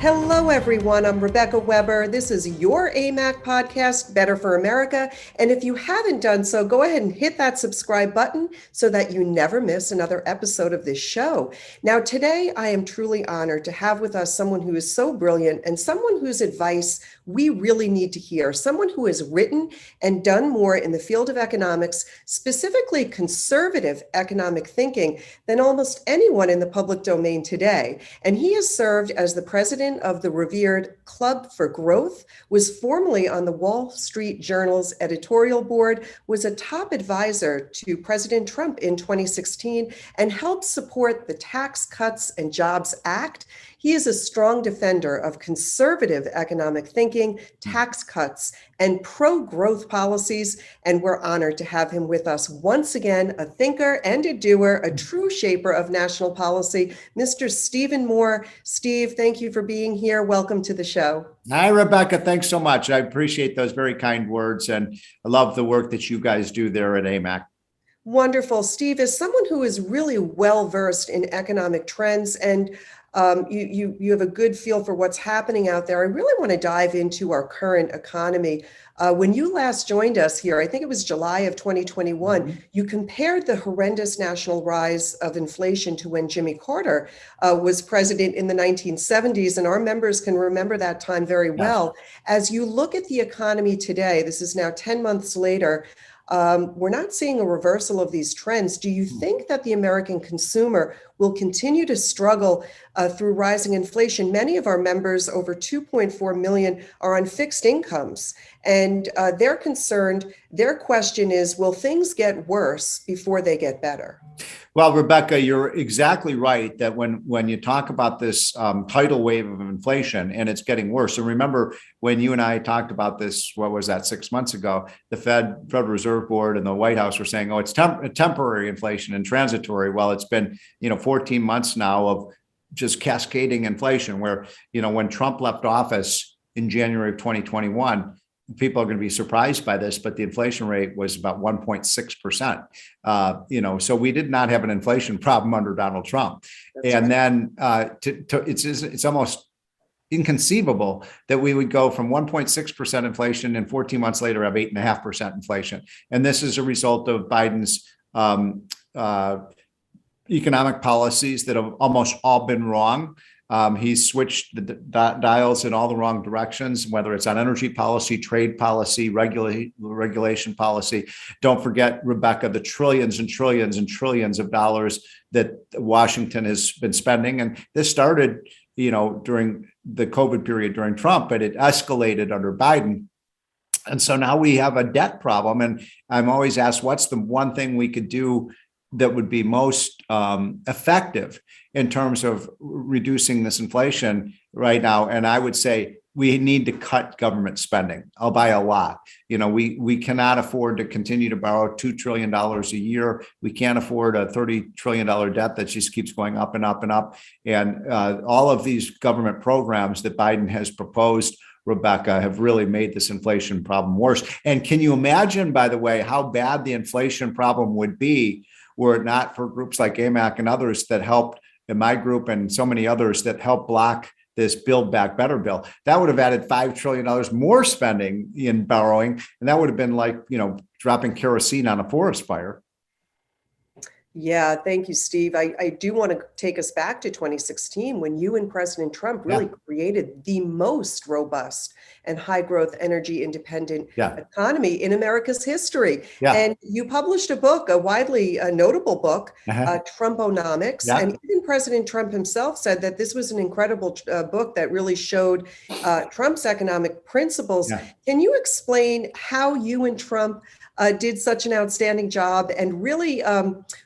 Hello, everyone. I'm Rebecca Weber. This is your AMAC podcast, Better for America. And if you haven't done so, go ahead and hit that subscribe button so that you never miss another episode of this show. Now, today, I am truly honored to have with us someone who is so brilliant and someone whose advice we really need to hear, someone who has written and done more in the field of economics, specifically conservative economic thinking, than almost anyone in the public domain today. And he has served as the president of the revered Club for Growth, was formerly on the Wall Street Journal's editorial board, was a top advisor to President Trump in 2016, and helped support the Tax Cuts and Jobs Act. He is a strong defender of conservative economic thinking, tax cuts, and pro-growth policies, and we're honored to have him with us once again, a thinker and a doer, a true shaper of national policy, Mr. Stephen Moore. Steve, thank you for being here. Welcome to the show. Hi, Rebecca. Thanks so much. I appreciate those very kind words, and I love the work that you guys do there at AMAC. Wonderful. Steve, as someone who is really well-versed in economic trends and you have a good feel for what's happening out there, I really want to dive into our current economy. When you last joined us here, I think it was July of 2021, you compared the horrendous national rise of inflation to when Jimmy Carter was president in the 1970s. And our members can remember that time very well. As you look at the economy today, this is now 10 months later, we're not seeing a reversal of these trends. Do you think that the American consumer will continue to struggle through rising inflation? Many of our members, over 2.4 million, are on fixed incomes, and they're concerned. Their question is, will things get worse before they get better? Well, Rebecca, you're exactly right that when you talk about this tidal wave of inflation and it's getting worse. And remember, when you and I talked about this, what was that, 6 months ago, the Federal Reserve Board and the White House were saying, oh, it's temporary inflation and transitory. Well, it's been 14 months now of just cascading inflation where, when Trump left office in January of 2021, people are going to be surprised by this, but the inflation rate was about 1.6%. So we did not have an inflation problem under Donald Trump. That's and right. Then it's almost inconceivable that we would go from 1.6% inflation and 14 months later have 8.5% inflation. And this is a result of Biden's economic policies that have almost all been wrong. He's switched the dials in all the wrong directions, whether it's on energy policy, trade policy, regulation policy. Don't forget, Rebecca, the trillions and trillions and trillions of dollars that Washington has been spending. And this started, during the COVID period during Trump, but it escalated under Biden. And so now we have a debt problem. And I'm always asked, what's the one thing we could do that would be most effective in terms of reducing this inflation right now? And I would say we need to cut government spending by a lot. We cannot afford to continue to borrow $2 trillion a year. We can't afford a $30 trillion debt that just keeps going up and up and up. And all of these government programs that Biden has proposed, Rebecca, have really made this inflation problem worse. And can you imagine, by the way, how bad the inflation problem would be were it not for groups like AMAC and others that helped, in my group and so many others that helped block this Build Back Better bill? That would have added $5 trillion more spending in borrowing. And that would have been like, dropping kerosene on a forest fire. Yeah, thank you, Steve. I do want to take us back to 2016 when you and President Trump really created the most robust and high growth energy independent economy in America's history. And you published a book, a widely notable book, Trumponomics. And even President Trump himself said that this was an incredible book that really showed Trump's economic principles. Can you explain how you and Trump did such an outstanding job and really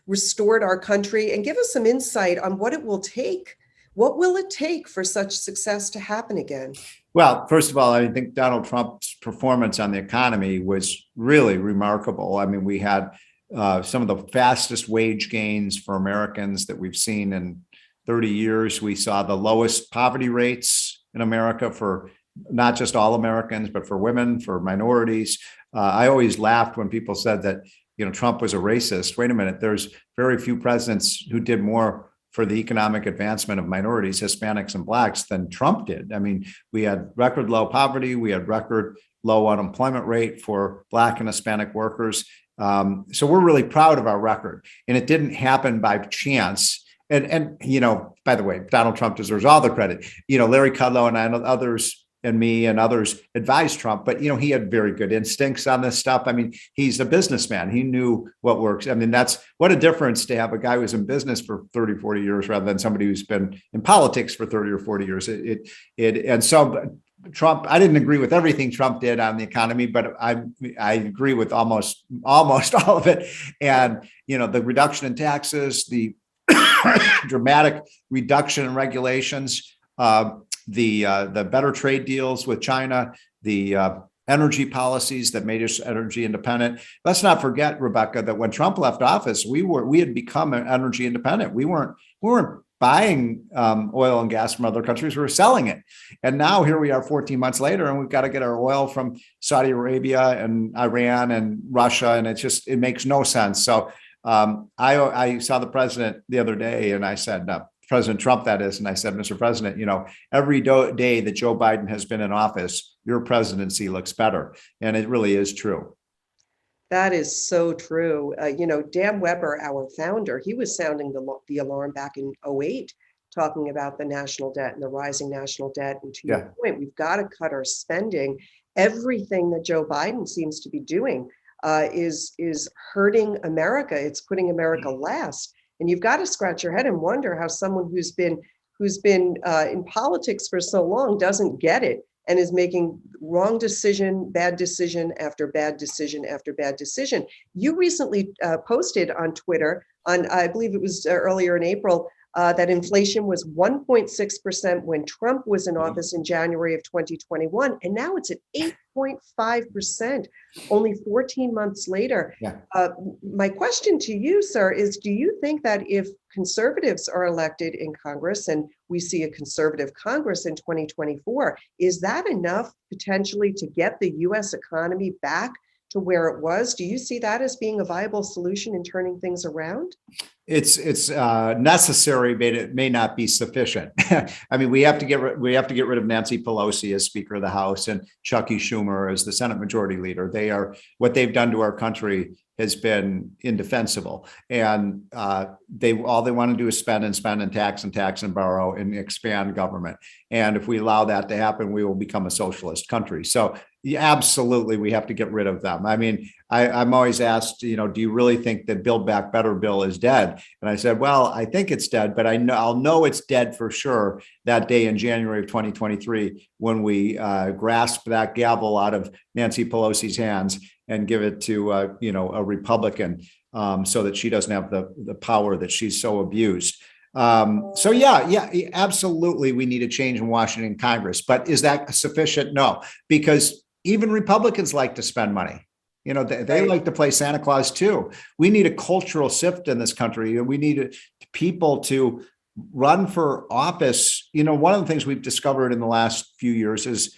restored our country, and give us some insight on what it will take? What will it take for such success to happen again? Well, first of all, I think Donald Trump's performance on the economy was really remarkable. I mean, we had some of the fastest wage gains for Americans that we've seen in 30 years. We saw the lowest poverty rates in America for not just all Americans, but for women, for minorities. I always laughed when people said that, Trump was a racist. Wait a minute, there's very few presidents who did more for the economic advancement of minorities, Hispanics, and Blacks than Trump did. I mean, we had record low poverty, we had record low unemployment rate for Black and Hispanic workers. So we're really proud of our record, and it didn't happen by chance. And by the way, Donald Trump deserves all the credit. Larry Kudlow and others and me and others advised Trump, but he had very good instincts on this stuff. I mean, he's a businessman. He knew what works. I mean, that's what a difference to have a guy who's in business for 30, 40 years rather than somebody who's been in politics for 30 or 40 years. And so Trump, I didn't agree with everything Trump did on the economy, but I agree with almost all of it. And, the reduction in taxes, the dramatic reduction in regulations, the better trade deals with China, the energy policies that made us energy independent. Let's not forget, Rebecca, that when Trump left office, we had become energy independent. We weren't buying oil and gas from other countries, we were selling it. And now here we are 14 months later, and we've got to get our oil from Saudi Arabia and Iran and Russia. And it makes no sense. So I saw the president the other day, and I said, President Trump, that is. And I said, Mr. President, every day that Joe Biden has been in office, your presidency looks better. And it really is true. That is so true. Dan Weber, our founder, he was sounding the alarm back in 2008, talking about the national debt and the rising national debt. And to your point, we've got to cut our spending. Everything that Joe Biden seems to be doing is hurting America. It's putting America last. And you've got to scratch your head and wonder how someone who's been in politics for so long doesn't get it and is making wrong decision, bad decision after bad decision after bad decision. You recently posted on Twitter, I believe it was earlier in April, that inflation was 1.6% when Trump was in office in January of 2021, and now it's at 8.5%, only 14 months later. Yeah. My question to you, sir, is do you think that if conservatives are elected in Congress and we see a conservative Congress in 2024, is that enough potentially to get the U.S. economy back to where it was? Do you see that as being a viable solution in turning things around? It's necessary, but it may not be sufficient. I mean, we have to get rid of Nancy Pelosi as Speaker of the House and Chucky Schumer as the Senate Majority Leader. What they've done to our country has been indefensible, and all they want to do is spend and tax and borrow and expand government. And if we allow that to happen, we will become a socialist country. So absolutely, we have to get rid of them. I mean, I'm always asked, do you really think that Build Back Better bill is dead? And I said, well, I think it's dead, but I'll know it's dead for sure that day in January of 2023 when we grasp that gavel out of Nancy Pelosi's hands and give it to a Republican so that she doesn't have the power that she's so abused. So yeah, absolutely, we need a change in Washington Congress. But is that sufficient? No, because even Republicans like to spend money. They like to play Santa Claus too. We need a cultural shift in this country. We need people to run for office. One of the things we've discovered in the last few years is,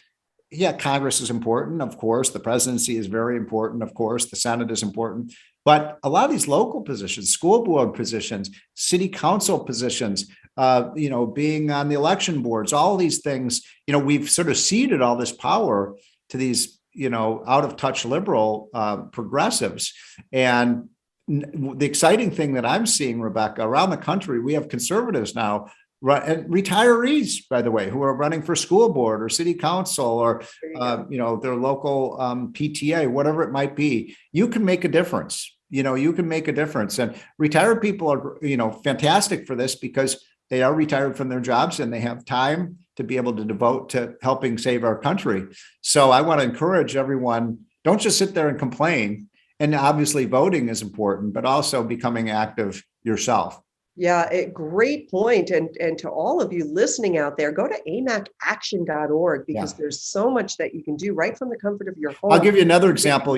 Congress is important. Of course, the presidency is very important. Of course, the Senate is important. But a lot of these local positions, school board positions, city council positions, being on the election boards, all these things, we've sort of ceded all this power to these out of touch liberal progressives. And the exciting thing that I'm seeing, Rebecca, around the country, we have conservatives now, and retirees, by the way, who are running for school board or city council or their local PTA, whatever it might be. You can make a difference. You can make a difference. And retired people are fantastic for this because they are retired from their jobs and they have time to be able to devote to helping save our country. So I want to encourage everyone, don't just sit there and complain. And obviously voting is important, but also becoming active yourself. Yeah, great point. And to all of you listening out there, go to amacaction.org because there's so much that you can do right from the comfort of your home. I'll give you another example.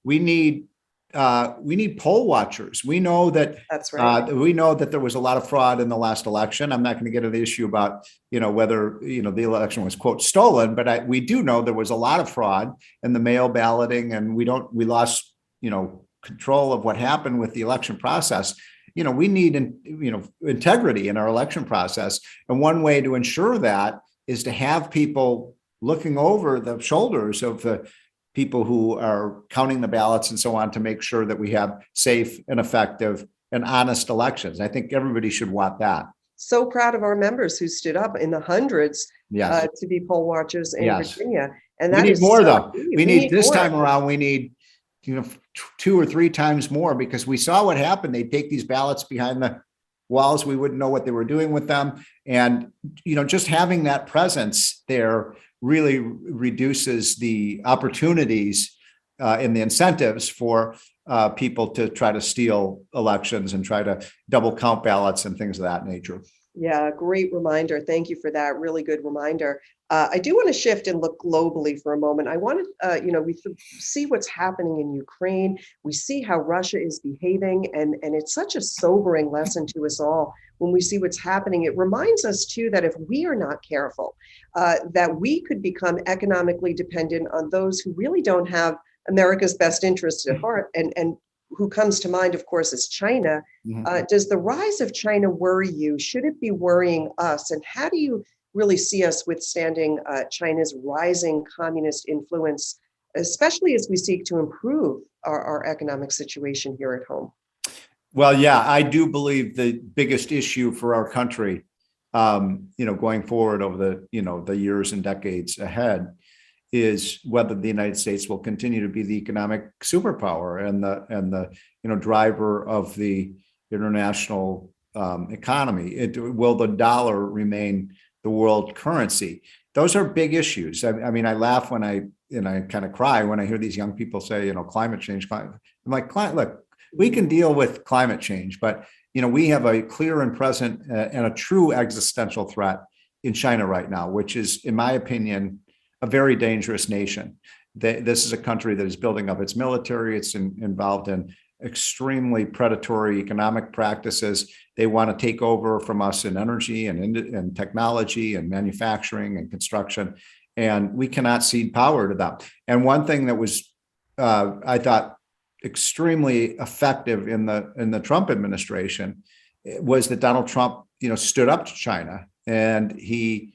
We need poll watchers. We know that that's right. We know that there was a lot of fraud in the last election. I'm not going to get into the issue about whether the election was quote stolen, but we do know there was a lot of fraud in the mail balloting, and we lost control of what happened with the election process. we need, integrity in our election process. And one way to ensure that is to have people looking over the shoulders of the people who are counting the ballots and so on, to make sure that we have safe and effective and honest elections. I think everybody should want that. So proud of our members who stood up in the hundreds Yes. To be poll watchers in Yes. Virginia. And We that need is more, so though. key. We need this more. time around, we need, 2 or 3 times more, because we saw what happened. They take these ballots behind the walls. We wouldn't know what they were doing with them. And, just having that presence there really reduces the opportunities and the incentives for people to try to steal elections and try to double count ballots and things of that nature. Yeah, great reminder. Thank you for that. Really good reminder. I do want to shift and look globally for a moment. I want to, we see what's happening in Ukraine. We see how Russia is behaving, and it's such a sobering lesson to us all when we see what's happening. It reminds us too that if we are not careful, that we could become economically dependent on those who really don't have America's best interests at heart, and who comes to mind, of course, is China. Does the rise of China worry you? Should it be worrying us? And how do you really see us withstanding China's rising communist influence, especially as we seek to improve our economic situation here at home? Well, yeah, I do believe the biggest issue for our country, going forward over the years and decades ahead, is whether the United States will continue to be the economic superpower and the driver of the international economy. Will the dollar remain the world currency? Those are big issues. I mean, I laugh when I kind of cry when I hear these young people say, climate change. I'm like, look, we can deal with climate change, but we have a clear and present and a true existential threat in China right now, which is, in my opinion, a very dangerous nation. This is a country that is building up its military. It's involved in extremely predatory economic practices. They want to take over from us in energy and technology and manufacturing and construction, and we cannot cede power to them. And one thing that was, I thought, extremely effective in the Trump administration was that Donald Trump, stood up to China, and he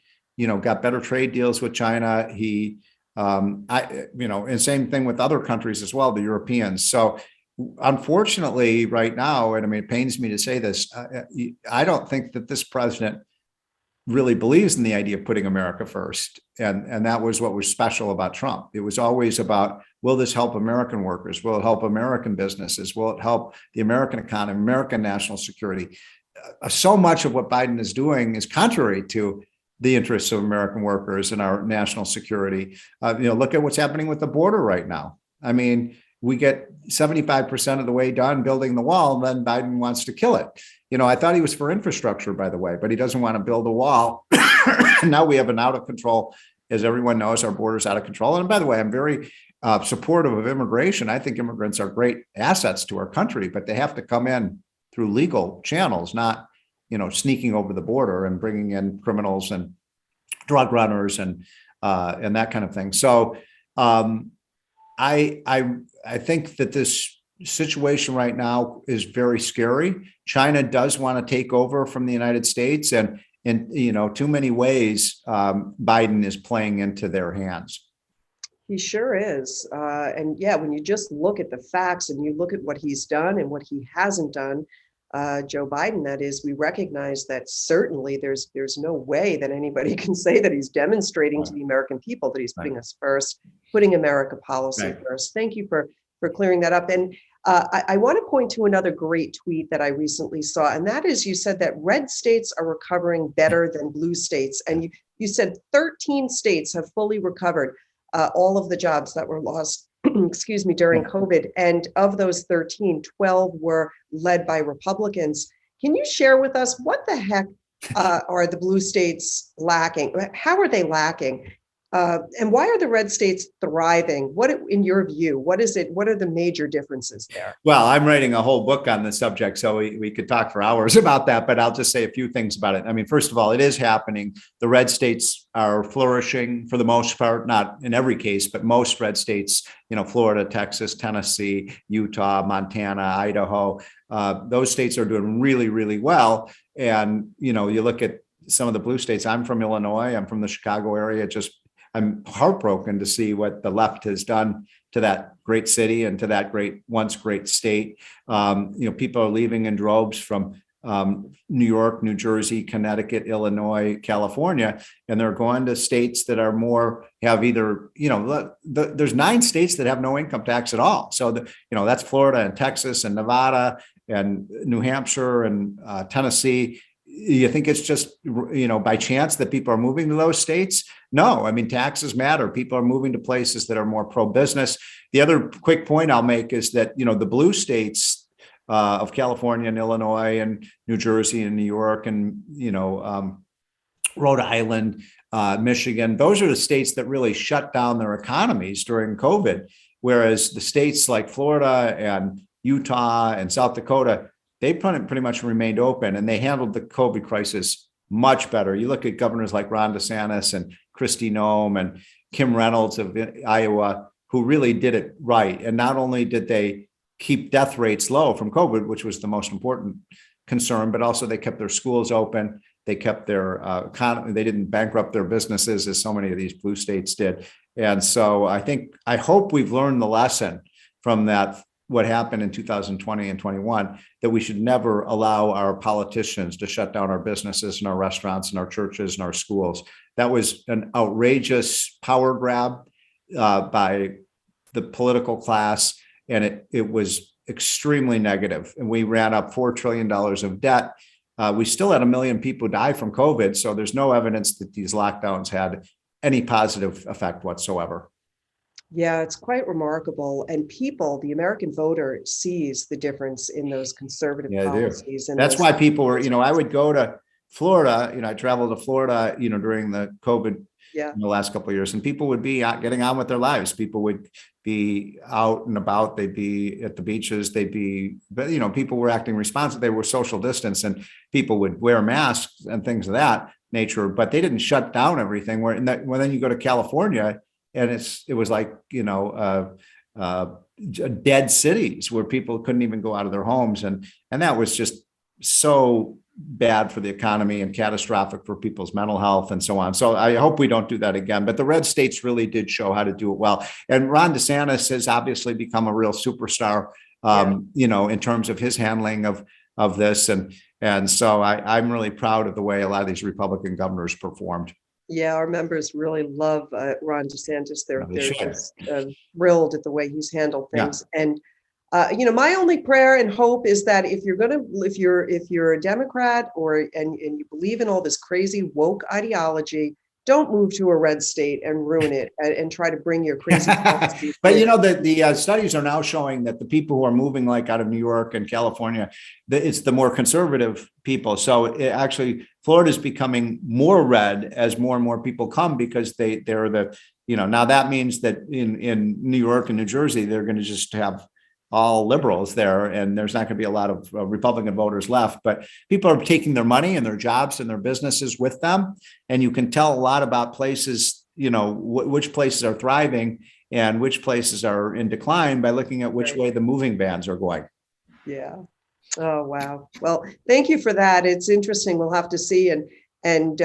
got better trade deals with China. He, and same thing with other countries as well, the Europeans. So unfortunately, right now, and I mean, it pains me to say this, I don't think that this president really believes in the idea of putting America first. And that was what was special about Trump. It was always about, will this help American workers? Will it help American businesses? Will it help the American economy, American national security? So much of what Biden is doing is contrary to the interests of American workers and our national security. Look at what's happening with the border right now. I mean, we get 75% of the way done building the wall, and then Biden wants to kill it. I thought he was for infrastructure, by the way, but he doesn't want to build a wall. Now we have an out of control, as everyone knows, our border's out of control. And by the way, I'm very supportive of immigration. I think immigrants are great assets to our country, but they have to come in through legal channels, not sneaking over the border and bringing in criminals and drug runners and that kind of thing. So I think that this situation right now is very scary. China does want to take over from the United States, and in too many ways, Biden is playing into their hands. He sure is. And yeah, when you just look at the facts and you look at what he's done and what he hasn't done, Joe Biden, that is, we recognize that certainly there's no way that anybody can say that he's demonstrating to the American people that he's putting us first, putting America policy first. Thank you for clearing that up. And I want to point to another great tweet that I recently saw, and that is, you said that red states are recovering better than blue states. And you said 13 states have fully recovered all of the jobs that were lost during COVID. And of those 13, 12 were led by Republicans. Can you share with us what the heck are the blue states lacking? How are they lacking? And why are the red states thriving? What, in your view, what is it? What are the major differences there? Well, I'm writing a whole book on this subject, so we could talk for hours about that, but I'll just say a few things about it. I mean, first of all, it is happening. The red states are flourishing for the most part, not in every case, but most red states, Florida, Texas, Tennessee, Utah, Montana, Idaho, those states are doing really, really well. And, you look at some of the blue states. I'm from Illinois. I'm from the Chicago area. I'm heartbroken to see what the left has done to that great city and to that once great state. People are leaving in droves from New York, New Jersey, Connecticut, Illinois, California, and they're going to states that are have either, there's 9 states that have no income tax at all. So, that's Florida and Texas and Nevada and New Hampshire and Tennessee. You think it's just, by chance that people are moving to those states? No, I mean, taxes matter. People are moving to places that are more pro-business. The other quick point I'll make is that, the blue states of California and Illinois and New Jersey and New York and, Rhode Island, Michigan, those are the states that really shut down their economies during COVID. Whereas the states like Florida and Utah and South Dakota, they pretty much remained open, and they handled the COVID crisis much better. You look at governors like Ron DeSantis and Kristi Noem and Kim Reynolds of Iowa, who really did it right. And not only did they keep death rates low from COVID, which was the most important concern, but also they kept their schools open. They kept their economy. They didn't bankrupt their businesses as so many of these blue states did. And so I hope we've learned the lesson from that, what happened in 2020 and 21, that we should never allow our politicians to shut down our businesses and our restaurants and our churches and our schools. That was an outrageous power grab by the political class, and it was extremely negative. And we ran up $4 trillion of debt. We still had 1 million people die from COVID, so there's no evidence that these lockdowns had any positive effect whatsoever. Yeah, it's quite remarkable. And the American voter sees the difference in those conservative policies. And that's why people were, I would go to Florida, I traveled to Florida, during the COVID in the last couple of years, and people would be out getting on with their lives. People would be out and about. They'd be at the beaches. People were acting responsible. They were social distance, and people would wear masks and things of that nature, but they didn't shut down everything. When then you go to California, and it was like, dead cities where people couldn't even go out of their homes. And that was just so bad for the economy and catastrophic for people's mental health and so on. So I hope we don't do that again. But the red states really did show how to do it well. And Ron DeSantis has obviously become a real superstar, in terms of his handling of this. And so I'm really proud of the way a lot of these Republican governors performed. Yeah, our members really love Ron DeSantis. They're just thrilled at the way he's handled things. Yeah. And my only prayer and hope is that if you're a Democrat and you believe in all this crazy woke ideology, don't move to a red state and ruin it and try to bring your crazy policies. But the studies are now showing that the people who are moving, like out of New York and California, it's the more conservative people. So Florida is becoming more red as more and more people come, because they're now that means that in New York and New Jersey, they're going to just have all liberals there, and there's not going to be a lot of Republican voters left. But people are taking their money and their jobs and their businesses with them, and you can tell a lot about places, which places are thriving and which places are in decline by looking at which way the moving bands are going. Yeah. Oh, wow. Well, thank you for that. It's interesting. We'll have to see, and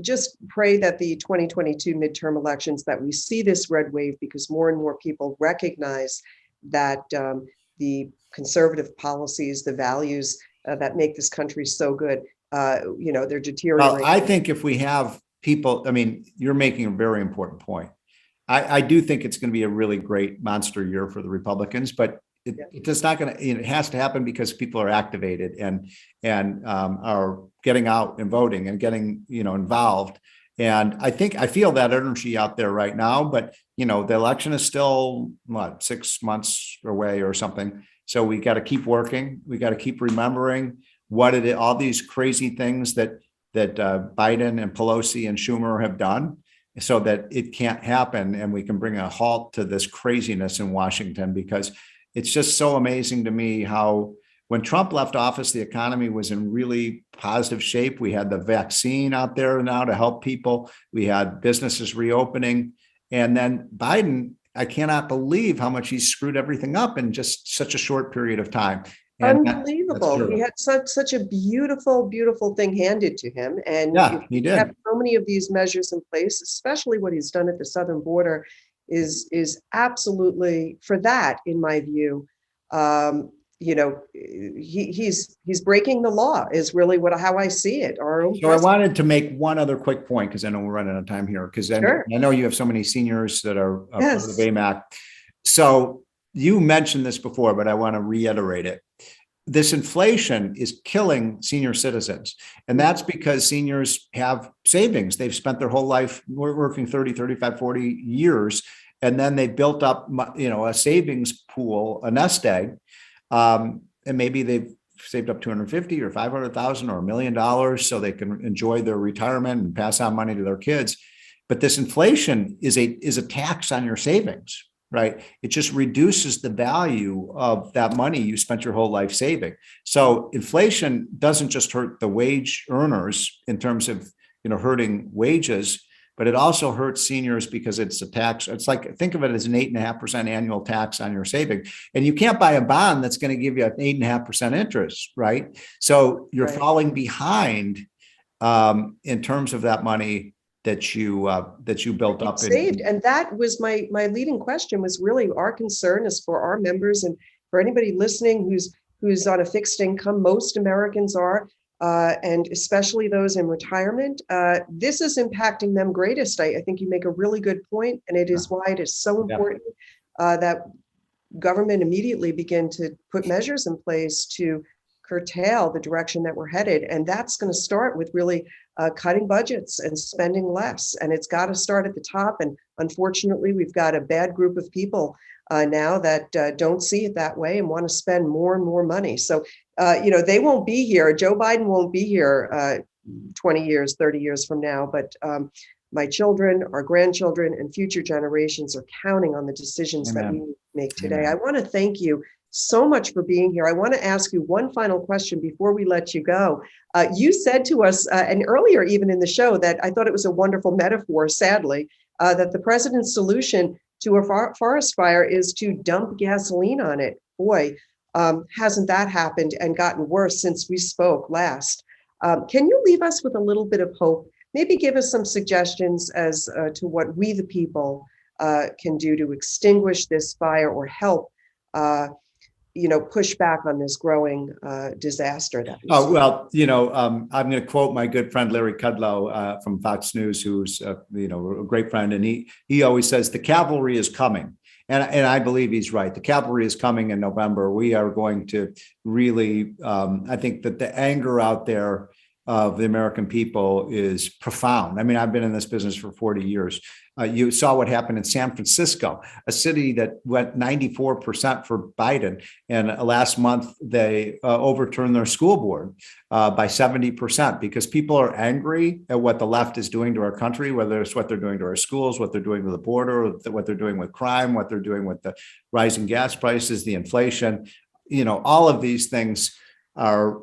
just pray that the 2022 midterm elections, that we see this red wave, because more and more people recognize that the conservative policies, the values that make this country so good, they're deteriorating. Well, I think if we have people, you're making a very important point. I do think it's going to be a really great monster year for the Republicans, but it's not going to, it has to happen because people are activated and are getting out and voting and getting, involved. And I feel that energy out there right now, but the election is still 6 months away or something. So we got to keep working. We got to keep remembering all these crazy things that Biden and Pelosi and Schumer have done. so that it can't happen and we can bring a halt to this craziness in Washington, because it's just so amazing to me how when Trump left office, the economy was in really positive shape. We had the vaccine out there now to help people. We had businesses reopening. And then Biden, I cannot believe how much he screwed everything up in just such a short period of time. And unbelievable. He had such a beautiful, beautiful thing handed to him. And yeah, he did. Kept so many of these measures in place, especially what he's done at the southern border is absolutely, for that, in my view, he's breaking the law is really how I see it. So I wanted to make one other quick point, because I know we're running out of time here, because sure. I know you have so many seniors that are part of AMAC. So you mentioned this before, but I want to reiterate it. This inflation is killing senior citizens. And that's because seniors have savings. They've spent their whole life working 30, 35, 40 years. And then they built up, a savings pool, a nest egg. And maybe they've saved up 250 or 500,000 or $1 million so they can enjoy their retirement and pass on money to their kids. But this inflation is a tax on your savings. Right? It just reduces the value of that money you spent your whole life saving. So inflation doesn't just hurt the wage earners in terms of, hurting wages, but it also hurts seniors because it's a tax. It's like, think of it as an 8.5% annual tax on your saving. And you can't buy a bond that's going to give you an 8.5% interest, right? So you're falling behind in terms of that money that you built up and saved. And that was my leading question, was really our concern is for our members and for anybody listening who's on a fixed income. Most Americans are, and especially those in retirement. This is impacting them greatest. I think you make a really good point, and it is why it is so important that government immediately begin to put measures in place to curtail the direction that we're headed. And that's going to start with really cutting budgets and spending less. And it's got to start at the top. And unfortunately, we've got a bad group of people now that don't see it that way and want to spend more and more money. So, they won't be here. Joe Biden won't be here 20 years, 30 years from now. But my children, our grandchildren, and future generations are counting on the decisions that we make today. I want to thank you so much for being here. I want to ask you one final question before we let you go. You said to us, and earlier even in the show, that I thought it was a wonderful metaphor, sadly, that the president's solution to a forest fire is to dump gasoline on it. Boy, hasn't that happened and gotten worse since we spoke last. Can you leave us with a little bit of hope? Maybe give us some suggestions as to what we, the people, can do to extinguish this fire or help push back on this growing disaster. I'm going to quote my good friend Larry Kudlow from Fox News, who's a great friend, and he always says the cavalry is coming, and I believe he's right. The cavalry is coming in November. We are going to really, I think that the anger out there of the American people is profound. I mean, I've been in this business for 40 years. You saw what happened in San Francisco, a city that went 94% for Biden. And last month, they overturned their school board by 70% because people are angry at what the left is doing to our country, whether it's what they're doing to our schools, what they're doing to the border, what they're doing with crime, what they're doing with the rising gas prices, the inflation. All of these things are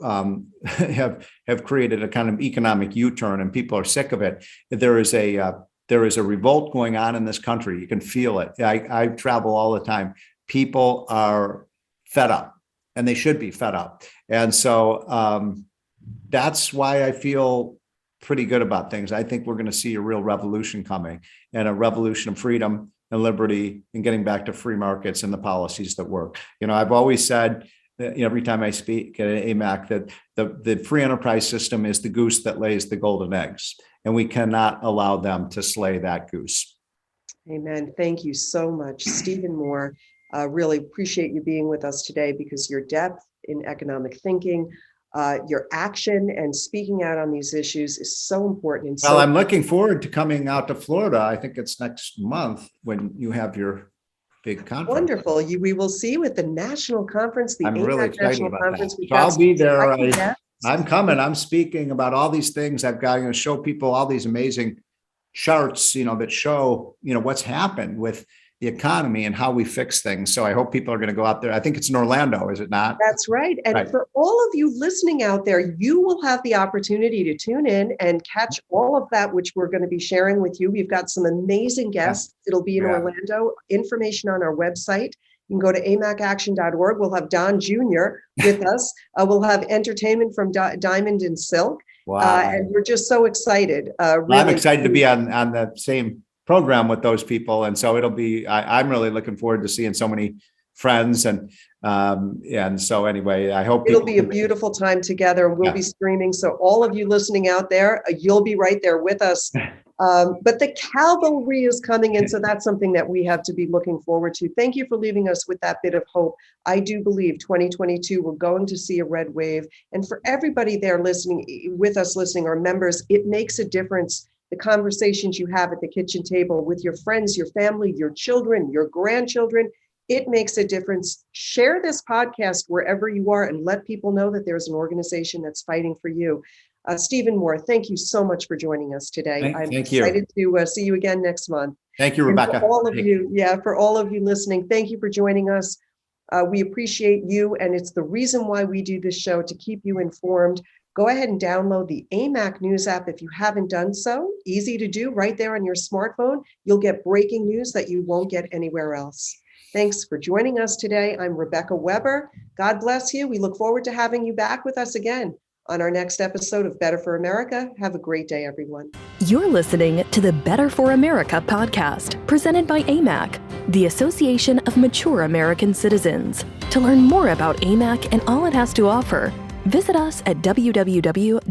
have created a kind of economic U-turn, and people are sick of it. There is a revolt going on in this country. You can feel it. I travel all the time. People are fed up, and they should be fed up. And so that's why I feel pretty good about things. I think we're going to see a real revolution coming, and a revolution of freedom and liberty and getting back to free markets and the policies that work. I've always said, every time I speak at AMAC, that the free enterprise system is the goose that lays the golden eggs, and we cannot allow them to slay that goose. Amen. Thank you so much, Stephen Moore. Really appreciate you being with us today, because your depth in economic thinking, your action and speaking out on these issues is so important. Well, I'm looking forward to coming out to Florida. I think it's next month when you have your big conference. Wonderful. We will see you at the national conference, the AMAC National Conference. So I'll be there. I'm coming. I'm speaking about all these things. I've got to show people all these amazing charts, that show, what's happened with the economy and how we fix things. So I hope people are going to go out there. I think it's in Orlando, is it not? That's right. And Right. for all of you listening out there, you will have the opportunity to tune in and catch all of that, which we're going to be sharing with you. We've got some amazing guests. It'll be in Orlando. Information on our website. You can go to amacaction.org. We'll have Don Jr. with us. We'll have entertainment from Diamond and Silk. Wow. And we're just so excited. Really. I'm excited to be on the same program with those people. And so it'll be, I'm really looking forward to seeing so many friends. And so anyway, I hope it'll be a beautiful time together. We'll be streaming. So all of you listening out there, you'll be right there with us. But the cavalry is coming in. So that's something that we have to be looking forward to. Thank you for leaving us with that bit of hope. I do believe 2022, we're going to see a red wave. And for everybody there listening, our members, it makes a difference. The conversations you have at the kitchen table with your friends, your family, your children, your grandchildren, it makes a difference. Share this podcast wherever you are and let people know that there's an organization that's fighting for you. Stephen Moore, thank you so much for joining us today. I'm excited to see you again next month. Thank you, Rebecca. For all of you listening, thank you for joining us. We appreciate you, and it's the reason why we do this show, to keep you informed. Go ahead and download the AMAC News app if you haven't done so. Easy to do right there on your smartphone. You'll get breaking news that you won't get anywhere else. Thanks for joining us today. I'm Rebecca Weber. God bless you. We look forward to having you back with us again on our next episode of Better for America. Have a great day, everyone. You're listening to the Better for America podcast, presented by AMAC, the Association of Mature American Citizens. To learn more about AMAC and all it has to offer, visit us at www.amac.us.